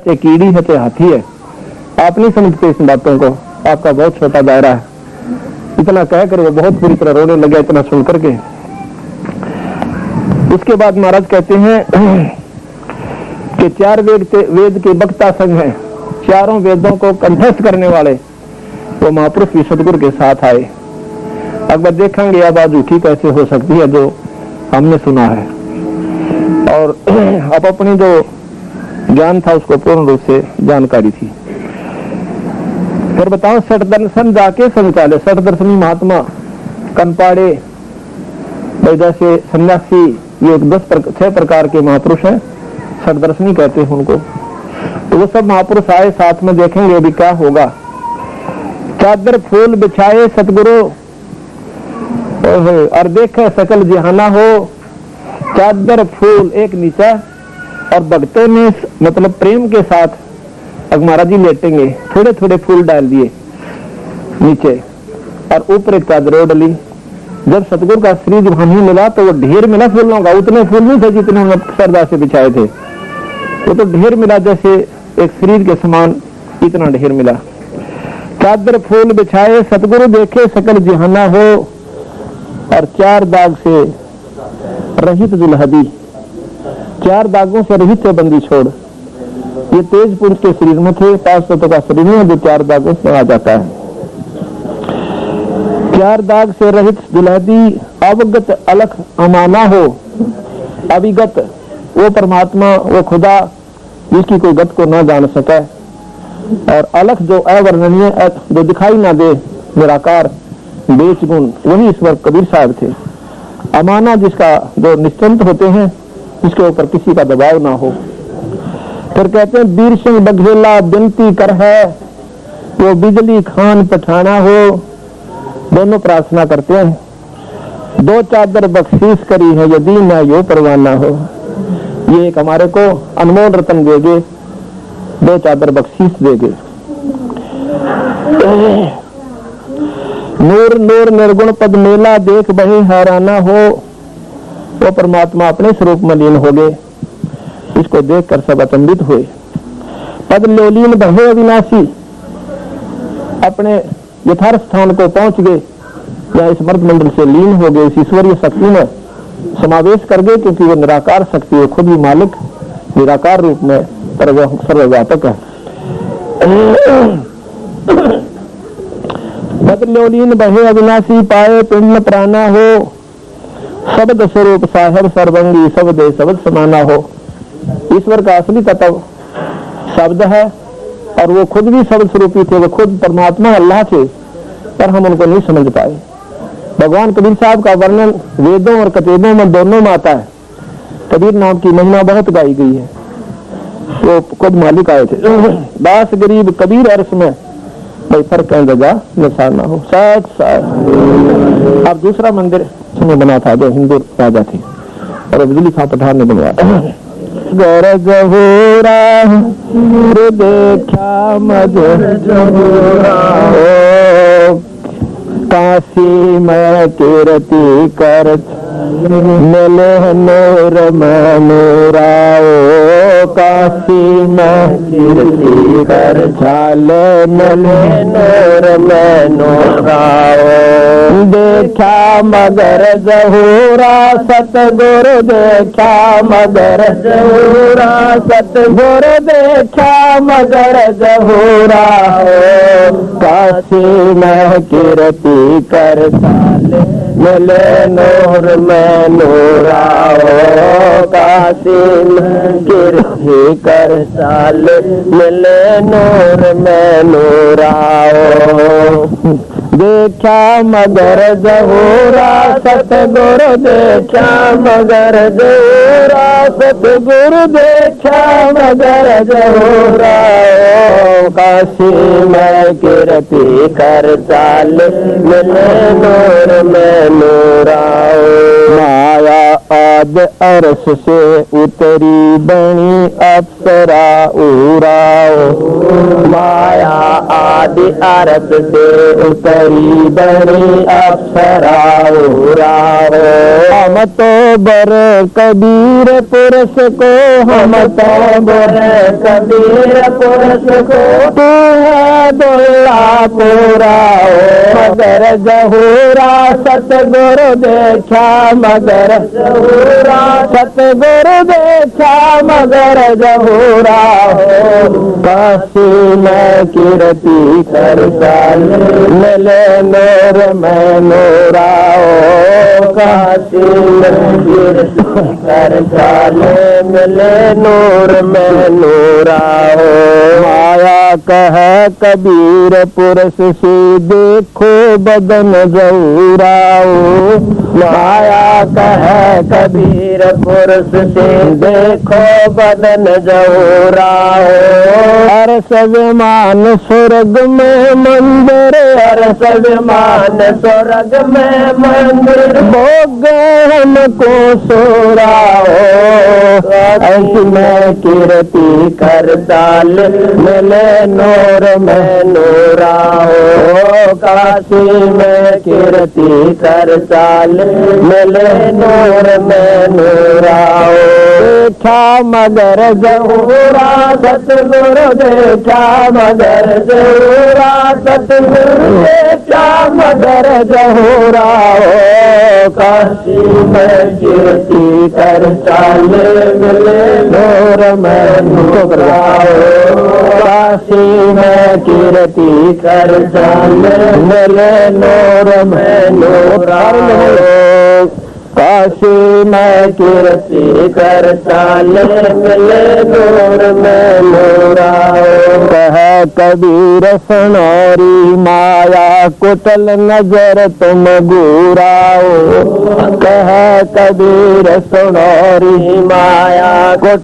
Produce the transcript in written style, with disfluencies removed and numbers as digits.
चाहे कीड़ी है चाहे हाथी है, आप नहीं समझते इस बातों को, आपका बहुत छोटा दायरा है। इतना कहकर वो बहुत बुरी तरह रोने लगे इतना सुन करके। उसके बाद महाराज कहते हैं कि 4 वेद के वक्ता संघ हैं, चारों वेदों को कंठस्थ करने वाले वो महापुरुष भी सतगुरु के साथ आए। अकबर देखेंगे यह बात झूठी कैसे हो सकती है जो हमने सुना है, और अब अपनी जो ज्ञान था उसको पूर्ण रूप से जानकारी थी। फिर बताओ, सठ दर्शन जाके संचाले, सठ दर्शनी महात्मा कनपाड़े जैसे सन्यासी, ये 6 प्रकार के महापुरुष हैं, सठ दर्शनी कहते हैं उनको। तो वो सब महापुरुष आए साथ में, देखेंगे अभी क्या होगा। चादर फूल बिछाए सतगुरु और देखे सकल जहाना हो। चादर फूल एक नीचा और भक्तों ने मतलब प्रेम के साथ महाराज जी लेटेंगे, थोड़े थोड़े फूल डाल दिए नीचे और ऊपर एक चादर डली। जब सतगुरु का शरीर जब हमें मिला तो वो ढेर मिला फूलों का, उतने फूल नहीं थे जितने हमने श्रद्धा से बिछाए थे, वो तो ढेर मिला जैसे एक शरीर के समान इतना ढेर मिला। चादर फूल बिछाए सतगुरु देखे सकल जहाना हो और 4 दाग से रहित दुल्हदी, 4 दागों से रहित है बंदी छोड़। ये तेज पुरुष के शरीर में थे, 5 तत्व का शरीर में जो 4 दागों से आ जाता है। 4 दाग से रहित दुल्हदी अवगत अलख अमाना हो। अविगत वो परमात्मा, वो खुदा जिसकी कोई गत को न जान सके, और अलख जो अवर्णनीय, जो दिखाई ना दे, निराकार बेच गुण, वही ईश्वर कबीर साहब थे। अमाना जिसका जो निश्चिंत होते हैं, जिसके ऊपर किसी का दबाव ना हो। फिर कहते हैं वीर सिंह बघेला बिनती कर है, वो बिजली खान पठाना हो। दोनों प्रार्थना करते हैं। 2 चादर बख्शीश करी है यदि न यो परवाना हो। ये एक हमारे को अनमोल रतन देगे, 2 चादर बख्शीश देगे। नूर नूर निर्गुण पद मेला देख बहे हैराना हो। वो परमात्मा अपने स्वरूप में लीन हो गए, इसको देखकर सब अचंभित हुए। पद लोलीन बहे अविनाशी, अपने यथार्थ स्थान को पहुंच गए, या इस मर्द मंडल से लीन हो गए, इस ईश्वरीय शक्ति में समावेश कर गए, क्योंकि वो निराकार शक्ति है, खुद ही मालिक निराकार रूप में सर्वव्यापक है। बदलोलीन बहे अविनाशी पाए पिंड प्राणा हो। शब्द स्वरूप साहेब सर्वंगी शब्द शब्द समाना हो। ईश्वर का असली तत्व शब्द है, और वो खुद भी शब्द स्वरूपी थे, वो खुद परमात्मा अल्लाह थे, पर हम उनको नहीं समझ पाए। भगवान कबीर साहब का वर्णन वेदों और कतेबों में दोनों में आता है। कबीर नाम की महिमा बहुत गाई गई है, वो खुद मालिक आए थे। दास गरीब कबीर अर्श में भाई फर्क जगह निशान ना हो। सच सच। अब दूसरा मंदिर उसने बना था जो हिंदू राजा थे, और बिजली खां पठान ने बनवाया। गरज हो रहा देखा मज काशी में कीर्ति कर मिले नूर में नूराओ। काशी में कीर्ति कर झाले मिले नूर में नूराओ। देखा मगर जहूरा सतगुरु देखा मगर जहूरा सतगुरु देखा मगर जहूरा हो। काशी में कीर्ति कर झाले मिले नूर में नूराओ। काशी में कीर्ति कर साल मिले नूर में नूराओ। देखा मगर जहूरा सतगुरु देखा मगर जहूरा सतगुरु देखा मगर जहूरा। काशी में कीर्ति कर चाल मिले नूर में नूराओ। माया आद अरस से उतरी बनी अप्सरा उराओ। माया आदि अरस से उतरी बनी अप्सरा उराओ। हम तो बर कबीर पुरुष को, हम तो बर कबीर पुरुष को, तू है दुल्ला पूरा मगर जहूरा। सतगुरु देखा मगर जहूरा, सतगुरु देखा मगर जहूरा हो। काशी में कीर्ति कर चाल मिले नूर में नूरा हो। काशी में कीर्ति कर चाल मिले नूर में नूरा हो। माया कह कबीर पुरुष से देखो बदन जऊराओ। माया कह कबीर पुरुष से देखो बदन जऊराओ। अरस विमान स्वर्ग में मंदिर, अरस विमान स्वर्ग में मंदिर, भोग हमको सोराओ। ऐसी में कीर्ति कर चाल मिले नूर में नूरा हो। काशी में कीर्ति कर चाल मिले नूर में नूरा हो। देखा मगर जहूरा सतगुरु देखा मगर जहूरा, सतगुरु देखा मगर जहूरा हो। काशी में कीर्ति कर चाल मिले नूर में नूरा हो। काशी में कीर्ति कर चाल मिले नूर में नूरा हो। काशी में कीर्ति कर चाल मिले नूर में नूरा हो। कह कबीर सुनोरी माया कुटल नजर तुम गुराओ। कह कबीर सुनोरी माया